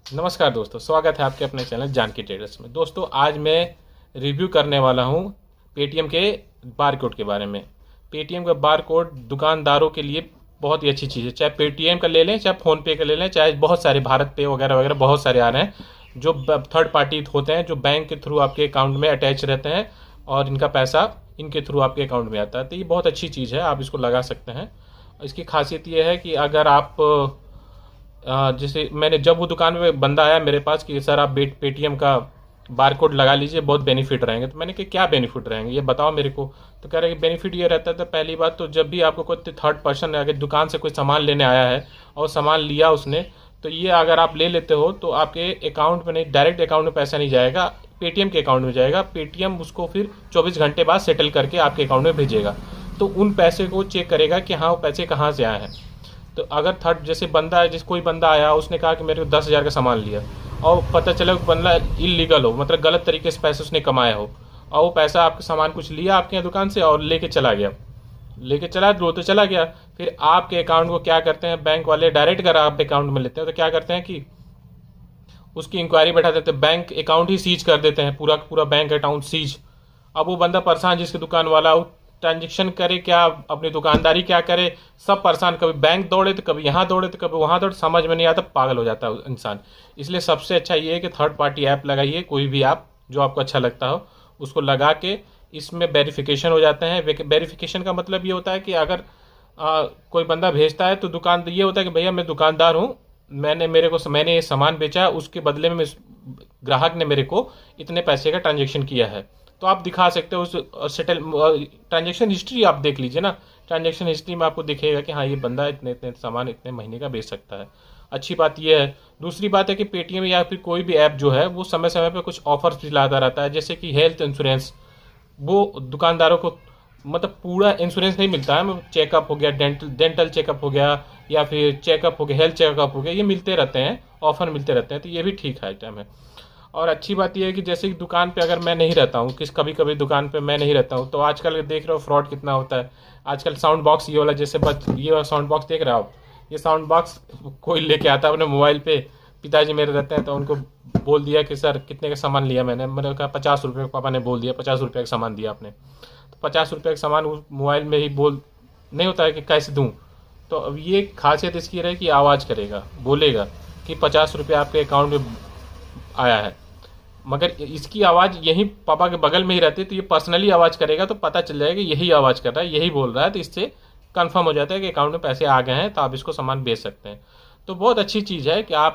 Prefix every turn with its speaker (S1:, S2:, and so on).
S1: नमस्कार दोस्तों, स्वागत है आपके अपने चैनल जानकी ट्रेडर्स में। दोस्तों, आज मैं रिव्यू करने वाला हूं पेटीएम के बार कोड के बारे में। पेटीएम का बार कोड दुकानदारों के लिए बहुत ही अच्छी चीज़ है। चाहे पेटीएम का ले लें, चाहे फ़ोनपे का ले लें, चाहे बहुत सारे भारत पे वगैरह वगैरह बहुत सारे आ रहे हैं जो थर्ड पार्टी होते हैं, जो बैंक के थ्रू आपके अकाउंट में अटैच रहते हैं और इनका पैसा इनके थ्रू आपके अकाउंट में आता है। तो ये बहुत अच्छी चीज़ है, आप इसको लगा सकते हैं। इसकी खासियत ये है कि अगर आप जैसे मैंने जब वो दुकान में बंदा आया मेरे पास कि सर आप पेटीएम का बार कोड लगा लीजिए, बहुत बेनिफिट रहेंगे। तो मैंने कहा क्या बेनिफिट रहेंगे ये बताओ मेरे को। तो कह रहे कि बेनिफिट ये रहता है, तो पहली बात तो जब भी आपको कोई थर्ड पर्सन अगर दुकान से कोई सामान लेने आया है और सामान लिया उसने, तो ये अगर आप ले लेते हो तो आपके अकाउंट में नहीं, डायरेक्ट अकाउंट में पैसा नहीं जाएगा, पेटीएम के अकाउंट में जाएगा। पेटीएम उसको फिर 24 घंटे बाद सेटल करके आपके अकाउंट में भेजेगा। तो उन पैसे को चेक करेगा कि हाँ वो पैसे कहाँ से आए हैं। तो अगर थर्ड जैसे बंदा है, जिस कोई बंदा आया उसने कहा कि मेरे को 10,000 का सामान लिया और पता चला कि बंदा इलीगल हो, मतलब गलत तरीके से पैसे उसने कमाया हो, और वो पैसा आपका सामान कुछ लिया आपके यहाँ दुकान से और लेके चला गया, लेके चला तो चला गया। फिर आपके अकाउंट को क्या करते हैं बैंक वाले, डायरेक्ट अगर आप अकाउंट में लेते हैं तो क्या करते हैं कि उसकी इंक्वायरी बैठा देते हैं, बैंक अकाउंट ही सीज कर देते हैं, पूरा पूरा बैंक अकाउंट सीज। अब वो बंदा परेशान, जिसकी दुकान वाला वो ट्रांजेक्शन करे क्या, अपनी दुकानदारी क्या करे, सब परेशान। कभी बैंक दौड़े तो कभी यहाँ दौड़े तो कभी वहाँ दौड़े, समझ में नहीं आता, पागल हो जाता है इंसान। इसलिए सबसे अच्छा ये है कि थर्ड पार्टी ऐप लगाइए, कोई भी ऐप जो आपको अच्छा लगता हो उसको लगा के इसमें वेरिफिकेशन हो जाते हैं। वेरिफिकेशन का मतलब ये होता है कि अगर कोई बंदा भेजता है तो दुकान ये होता है कि भैया मैं दुकानदार हूँ, मैंने ये सामान बेचा है, उसके बदले में ग्राहक ने मेरे को इतने पैसे का ट्रांजेक्शन किया है। तो आप दिखा सकते हो उस सेटल ट्रांजेक्शन हिस्ट्री आप देख लीजिए ना। ट्रांजेक्शन हिस्ट्री में आपको दिखेगा कि हाँ ये बंदा इतने इतने सामान इतने महीने का बेच सकता है। अच्छी बात यह है। दूसरी बात है कि पेटीएम या फिर कोई भी ऐप जो है वो समय समय पर कुछ ऑफर्स भी लाता रहता है, जैसे कि हेल्थ इंश्योरेंस। वो दुकानदारों को मतलब पूरा इंश्योरेंस नहीं मिलता है, चेकअप हो गया, डेंटल चेकअप हो गया, या फिर चेकअप हो गया, हेल्थ चेकअप हो गया, ये मिलते रहते हैं, ऑफर मिलते रहते हैं। तो ये भी ठीक आइटम है। और अच्छी बात यह है कि जैसे कि दुकान पे अगर मैं नहीं रहता हूँ, कभी कभी दुकान पे मैं नहीं रहता हूँ, तो आजकल देख रहे हो फ्रॉड कितना होता है। आजकल साउंड बॉक्स ये वाला, जैसे ये वाला साउंड बॉक्स देख रहे हो आप, ये साउंड बॉक्स कोई लेके आता है अपने मोबाइल पे। पिताजी मेरे रहते हैं तो उनको बोल दिया कि सर कितने का सामान लिया, मैंने कहा 50 रुपये। पापा ने बोल दिया 50 रुपये का सामान दिया आपने, तो 50 रुपये का सामान उस मोबाइल में ही बोल नहीं होता है कि कैसे दूँ। तो अब ये खासियत इसकी रहे कि आवाज़ करेगा, बोलेगा कि 50 रुपये आपके अकाउंट में आया है। मगर इसकी आवाज़ यहीं पापा के बगल में ही रहती है, तो ये पर्सनली आवाज़ करेगा तो पता चल जाएगा यही आवाज़ कर रहा है, यही बोल रहा है। तो इससे कंफर्म हो जाता है कि अकाउंट में पैसे आ गए हैं, तो आप इसको सामान बेच सकते हैं। तो बहुत अच्छी चीज़ है कि आप